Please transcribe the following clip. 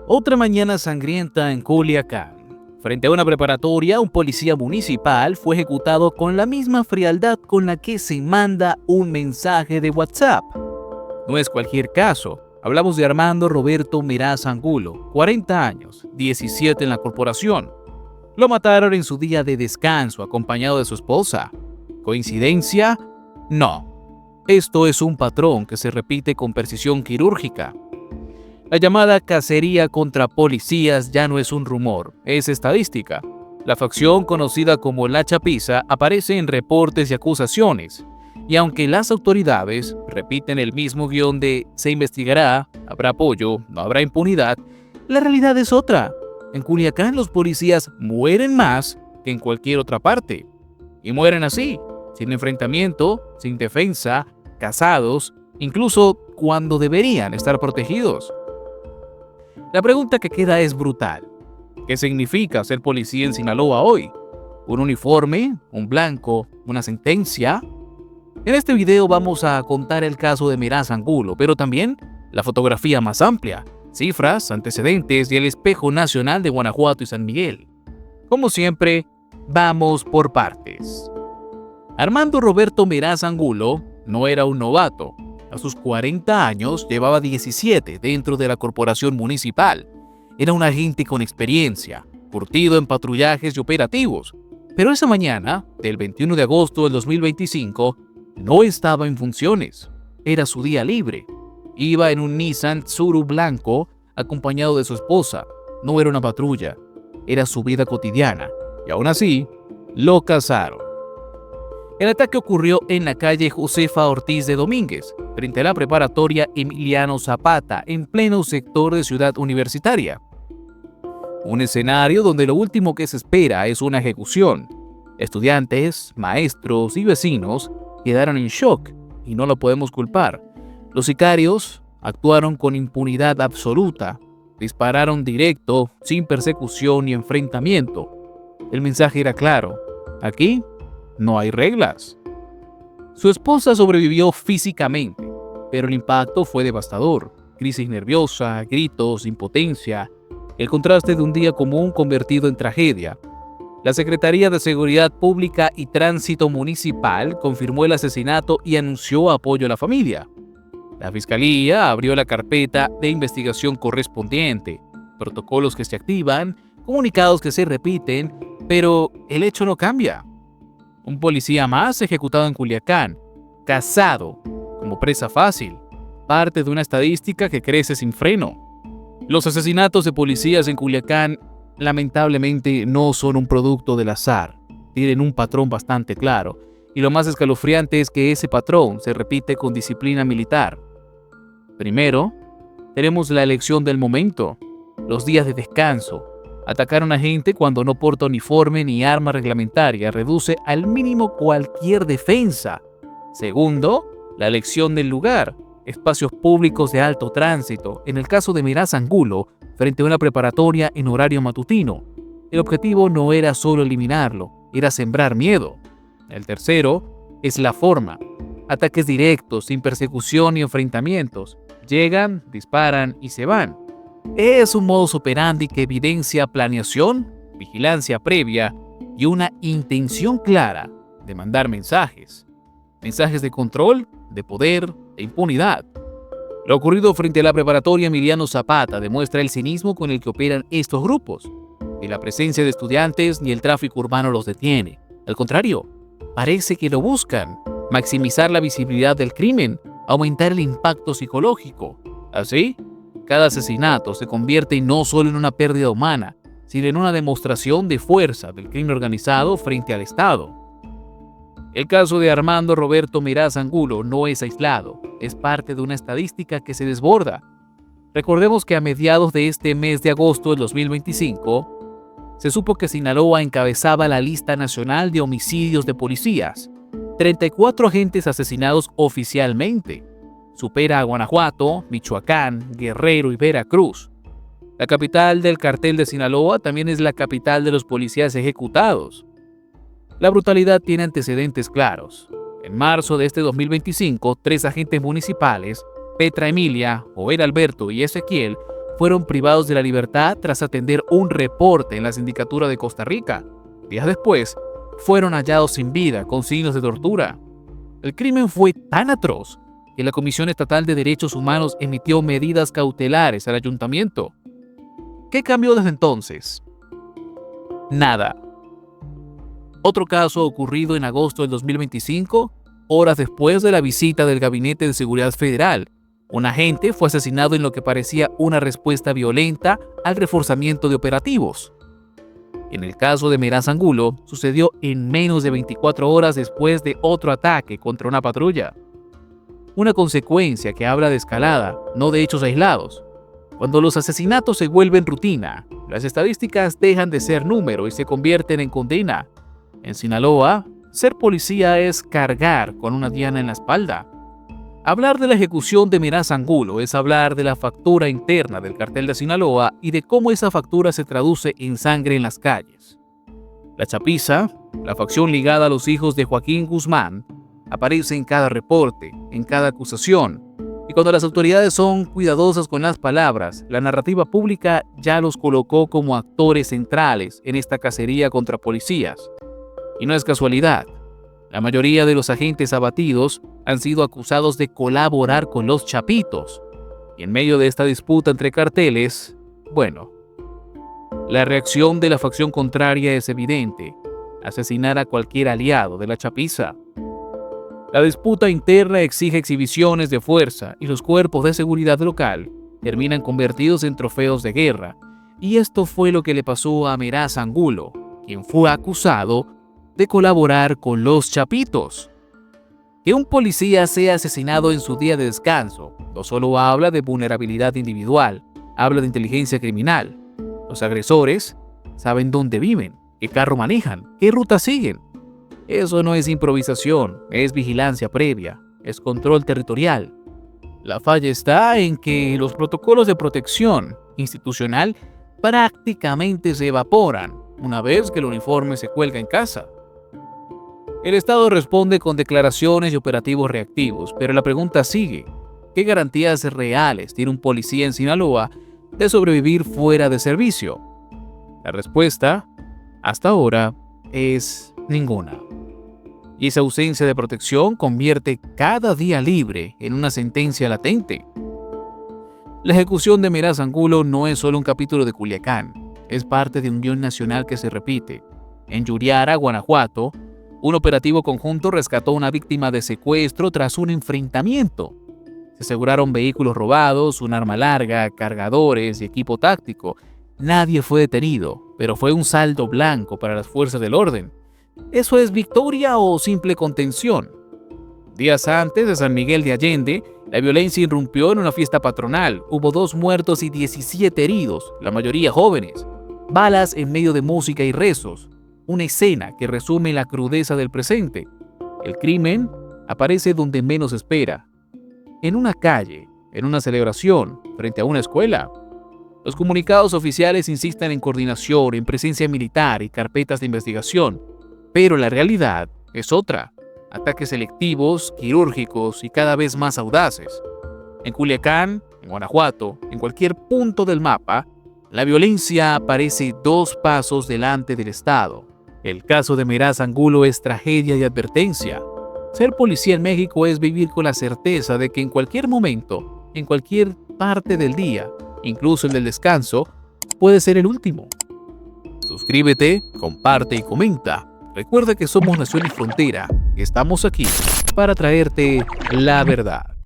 Otra mañana sangrienta en Culiacán. Frente a una preparatoria, un policía municipal fue ejecutado con la misma frialdad con la que se manda un mensaje de WhatsApp. No es cualquier caso. Hablamos de Armando Roberto Meraz Angulo, 40 años, 17 en la corporación. Lo mataron en su día de descanso, acompañado de su esposa. ¿Coincidencia? No. Esto es un patrón que se repite con precisión quirúrgica. La llamada cacería contra policías ya no es un rumor, es estadística. La facción conocida como La Chapiza aparece en reportes y acusaciones. Y aunque las autoridades repiten el mismo guión de se investigará, habrá apoyo, no habrá impunidad, la realidad es otra. En Culiacán los policías mueren más que en cualquier otra parte. Y mueren así, sin enfrentamiento, sin defensa, casados, incluso cuando deberían estar protegidos. La pregunta que queda es brutal. ¿Qué significa ser policía en Sinaloa hoy? ¿Un uniforme? ¿Un blanco? ¿Una sentencia? En este video vamos a contar el caso de Meraz Angulo, pero también la fotografía más amplia, cifras, antecedentes y el espejo nacional de Guanajuato y San Miguel. Como siempre, vamos por partes. Armando Roberto Meraz Angulo no era un novato. A sus 40 años llevaba 17 dentro de la corporación municipal. Era un agente con experiencia, curtido en patrullajes y operativos. Pero esa mañana, del 21 de agosto del 2025, no estaba en funciones. Era su día libre. Iba en un Nissan Tsuru blanco acompañado de su esposa. No era una patrulla, era su vida cotidiana. Y aún así, lo cazaron. El ataque ocurrió en la calle Josefa Ortiz de Domínguez, frente a la preparatoria Emiliano Zapata, en pleno sector de Ciudad Universitaria. Un escenario donde lo último que se espera es una ejecución. Estudiantes, maestros y vecinos quedaron en shock y no lo podemos culpar. Los sicarios actuaron con impunidad absoluta. Dispararon directo, sin persecución ni enfrentamiento. El mensaje era claro. Aquí no hay reglas. Su esposa sobrevivió físicamente, pero el impacto fue devastador. Crisis nerviosa, gritos, impotencia, el contraste de un día común convertido en tragedia. La Secretaría de Seguridad Pública y Tránsito Municipal confirmó el asesinato y anunció apoyo a la familia. La Fiscalía abrió la carpeta de investigación correspondiente, protocolos que se activan, comunicados que se repiten, pero el hecho no cambia. Un policía más ejecutado en Culiacán, cazado como presa fácil, parte de una estadística que crece sin freno. Los asesinatos de policías en Culiacán lamentablemente no son un producto del azar, tienen un patrón bastante claro, y lo más escalofriante es que ese patrón se repite con disciplina militar. Primero, tenemos la elección del momento, los días de descanso. Atacar a una gente cuando no porta uniforme ni arma reglamentaria reduce al mínimo cualquier defensa. Segundo, la elección del lugar, espacios públicos de alto tránsito, en el caso de Meraz Angulo, frente a una preparatoria en horario matutino. El objetivo no era solo eliminarlo, era sembrar miedo. El tercero es la forma. Ataques directos, sin persecución ni enfrentamientos. Llegan, disparan y se van. Es un modus operandi que evidencia planeación, vigilancia previa y una intención clara de mandar mensajes. Mensajes de control, de poder, de impunidad. Lo ocurrido frente a la preparatoria Emiliano Zapata demuestra el cinismo con el que operan estos grupos. Ni la presencia de estudiantes ni el tráfico urbano los detiene. Al contrario, parece que lo buscan. Maximizar la visibilidad del crimen, aumentar el impacto psicológico. Así, cada asesinato se convierte no solo en una pérdida humana, sino en una demostración de fuerza del crimen organizado frente al Estado. El caso de Armando Roberto Meraz Angulo no es aislado, es parte de una estadística que se desborda. Recordemos que a mediados de este mes de agosto del 2025, se supo que Sinaloa encabezaba la lista nacional de homicidios de policías. 34 agentes asesinados oficialmente. Supera a Guanajuato, Michoacán, Guerrero y Veracruz. La capital del cartel de Sinaloa también es la capital de los policías ejecutados. La brutalidad tiene antecedentes claros. En marzo de este 2025, 3 agentes municipales, Petra Emilia, Joel Alberto y Ezequiel, fueron privados de la libertad tras atender un reporte en la sindicatura de Costa Rica. Días después, fueron hallados sin vida con signos de tortura. El crimen fue tan atroz que la Comisión Estatal de Derechos Humanos emitió medidas cautelares al ayuntamiento. ¿Qué cambió desde entonces? Nada. Otro caso ocurrido en agosto del 2025, horas después de la visita del Gabinete de Seguridad Federal. Un agente fue asesinado en lo que parecía una respuesta violenta al reforzamiento de operativos. En el caso de Meraz Angulo, sucedió en menos de 24 horas después de otro ataque contra una patrulla. Una consecuencia que habla de escalada, no de hechos aislados. Cuando los asesinatos se vuelven rutina, las estadísticas dejan de ser número y se convierten en condena. En Sinaloa, ser policía es cargar con una diana en la espalda. Hablar de la ejecución de Meraz Angulo es hablar de la factura interna del cartel de Sinaloa y de cómo esa factura se traduce en sangre en las calles. La chapiza, la facción ligada a los hijos de Joaquín Guzmán, aparece en cada reporte, en cada acusación, y cuando las autoridades son cuidadosas con las palabras, la narrativa pública ya los colocó como actores centrales en esta cacería contra policías. Y no es casualidad. La mayoría de los agentes abatidos han sido acusados de colaborar con los chapitos. Y en medio de esta disputa entre carteles, bueno, la reacción de la facción contraria es evidente: asesinar a cualquier aliado de la chapiza. La disputa interna exige exhibiciones de fuerza y los cuerpos de seguridad local terminan convertidos en trofeos de guerra. Y esto fue lo que le pasó a Meraz Angulo, quien fue acusado de colaborar con los chapitos. Que un policía sea asesinado en su día de descanso no solo habla de vulnerabilidad individual, habla de inteligencia criminal. Los agresores saben dónde viven, qué carro manejan, qué ruta siguen. Eso no es improvisación, es vigilancia previa, es control territorial. La falla está en que los protocolos de protección institucional prácticamente se evaporan una vez que el uniforme se cuelga en casa. El Estado responde con declaraciones y operativos reactivos, pero la pregunta sigue: ¿qué garantías reales tiene un policía en Sinaloa de sobrevivir fuera de servicio? La respuesta, hasta ahora, es ninguna. Y esa ausencia de protección convierte cada día libre en una sentencia latente. La ejecución de Meraz Angulo no es solo un capítulo de Culiacán, es parte de un guión nacional que se repite. En Yuriara, Guanajuato, un operativo conjunto rescató a una víctima de secuestro tras un enfrentamiento. Se aseguraron vehículos robados, un arma larga, cargadores y equipo táctico. Nadie fue detenido, pero fue un saldo blanco para las fuerzas del orden. ¿Eso es victoria o simple contención? Días antes de San Miguel de Allende, la violencia irrumpió en una fiesta patronal. Hubo 2 muertos y 17 heridos, la mayoría jóvenes. Balas en medio de música y rezos. Una escena que resume la crudeza del presente. El crimen aparece donde menos espera. En una calle, en una celebración, frente a una escuela. Los comunicados oficiales insisten en coordinación, en presencia militar y carpetas de investigación. Pero la realidad es otra. Ataques selectivos, quirúrgicos y cada vez más audaces. En Culiacán, en Guanajuato, en cualquier punto del mapa, la violencia aparece 2 pasos delante del Estado. El caso de Meraz Angulo es tragedia y advertencia. Ser policía en México es vivir con la certeza de que en cualquier momento, en cualquier parte del día, incluso el del descanso, puede ser el último. Suscríbete, comparte y comenta. Recuerda que somos Nación y Frontera, y estamos aquí para traerte la verdad.